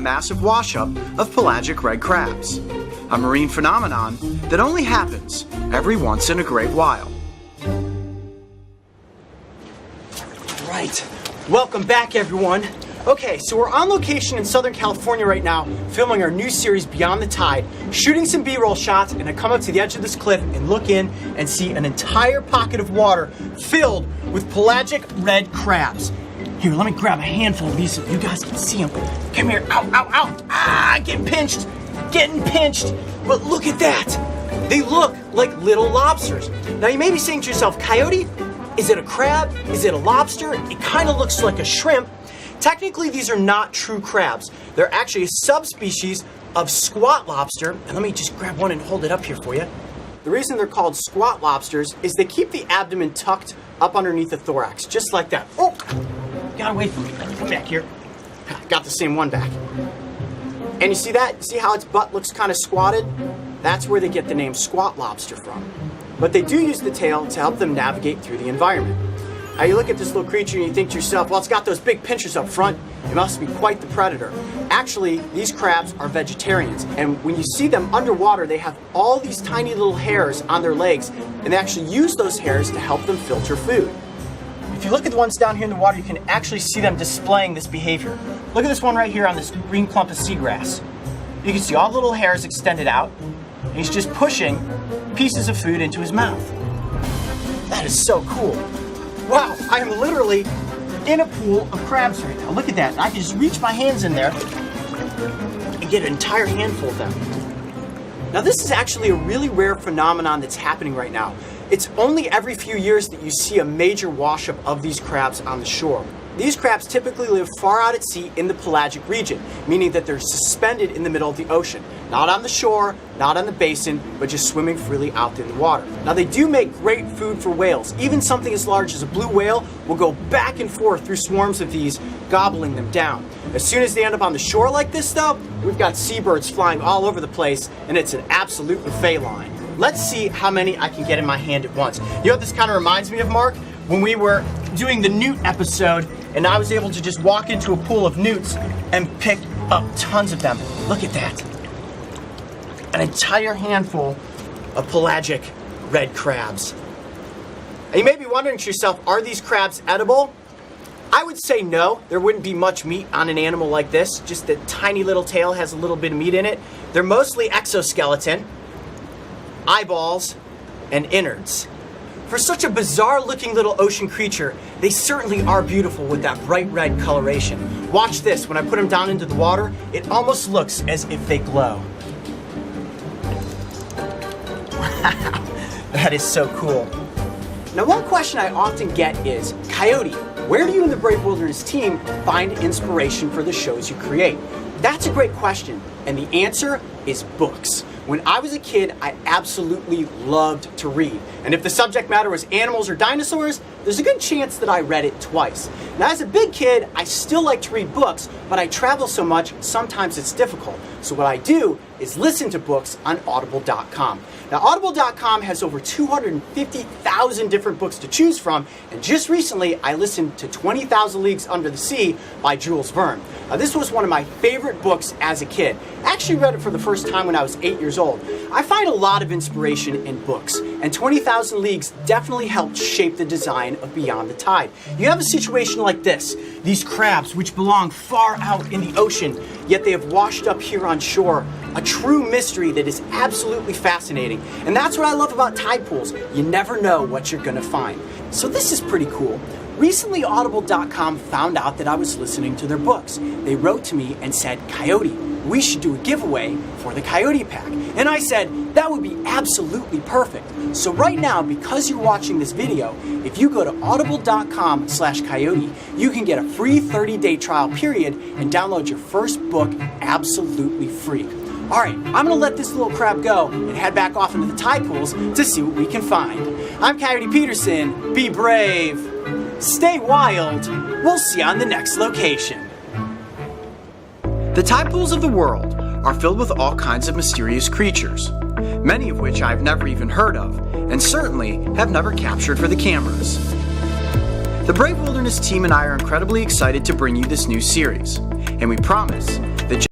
massive wash-up of pelagic red crabs, a marine phenomenon that only happens every once in a great while. Right, welcome back everyone. Okay, so we're on location in Southern California right now, filming our new series Beyond the Tide, shooting some B-roll shots, and I come up to the edge of this cliff and look in and see an entire pocket of water filled with pelagic red crabs. Here, let me grab a handful of these so you guys can see them. Come here, ow, ow, ow, ah, getting pinched. But look at that, they look like little lobsters. Now you may be saying to yourself, Coyote, is it a crab? Is it a lobster? It kind of looks like a shrimp. Technically, these are not true crabs. They're actually a subspecies of squat lobster. And let me just grab one and hold it up here for you. The reason they're called squat lobsters is they keep the abdomen tucked up underneath the thorax, just like that. Oh, got away from me. Come back here. Got the same one back. And you see that? See how its butt looks kind of squatted? That's where they get the name squat lobster from. But they do use the tail to help them navigate through the environment. Now you look at this little creature and you think to yourself, well, it's got those big pinchers up front. It must be quite the predator. Actually, these crabs are vegetarians. And when you see them underwater, they have all these tiny little hairs on their legs. And they actually use those hairs to help them filter food. If you look at the ones down here in the water, you can actually see them displaying this behavior. Look at this one right here on this green clump of seagrass. You can see all the little hairs extended out. And he's just pushing pieces of food into his mouth. That is so cool. Wow, I am literally in a pool of crabs right now. Look at that. I can just reach my hands in there and get an entire handful of them. Now this is actually a really rare phenomenon that's happening right now. It's only every few years that you see a major wash-up of these crabs on the shore. These crabs typically live far out at sea in the pelagic region, meaning that they're suspended in the middle of the ocean. Not on the shore, not on the basin, but just swimming freely out in the water. Now they do make great food for whales. Even something as large as a blue whale will go back and forth through swarms of these, gobbling them down. As soon as they end up on the shore like this though, we've got seabirds flying all over the place, and it's an absolute buffet line. Let's see how many I can get in my hand at once. You know what this kind of reminds me of, Mark? When we were doing the newt episode, and I was able to just walk into a pool of newts and pick up tons of them. Look at that. An entire handful of pelagic red crabs. And you may be wondering to yourself, are these crabs edible? I would say no. There wouldn't be much meat on an animal like this. Just the tiny little tail has a little bit of meat in it. They're mostly exoskeleton, eyeballs, and innards. For such a bizarre looking little ocean creature, they certainly are beautiful with that bright red coloration. Watch this, when I put them down into the water, it almost looks as if they glow. Wow, that is so cool. Now one question I often get is, Coyote, where do you and the Brave Wilderness team find inspiration for the shows you create? That's a great question, and the answer is books. When I was a kid, I absolutely loved to read. And if the subject matter was animals or dinosaurs, there's a good chance that I read it twice. Now as a big kid, I still like to read books, but I travel so much, sometimes it's difficult. So what I do is listen to books on audible.com. Now audible.com has over 250,000 different books to choose from, and just recently I listened to 20,000 Leagues Under the Sea by Jules Verne. Now this was one of my favorite books as a kid. I actually read it for the first time when I was 8 years old. I find a lot of inspiration in books, and 20,000 Leagues definitely helped shape the design of Beyond the Tide. You have a situation like this. These crabs, which belong far out in the ocean, yet they have washed up here on shore. A true mystery that is absolutely fascinating. And that's what I love about tide pools. You never know what you're gonna find. So this is pretty cool. Recently, audible.com found out that I was listening to their books. They wrote to me and said, Coyote, we should do a giveaway for the Coyote Pack. And I said, that would be absolutely perfect. So right now, because you're watching this video, if you go to audible.com/coyote, you can get a free 30-day trial period and download your first book absolutely free. All right, I'm gonna let this little crab go and head back off into the tide pools to see what we can find. I'm Coyote Peterson. Be brave, stay wild. We'll see you on the next location. The tide pools of the world are filled with all kinds of mysterious creatures, many of which I've never even heard of, and certainly have never captured for the cameras. The Brave Wilderness team and I are incredibly excited to bring you this new series, and we promise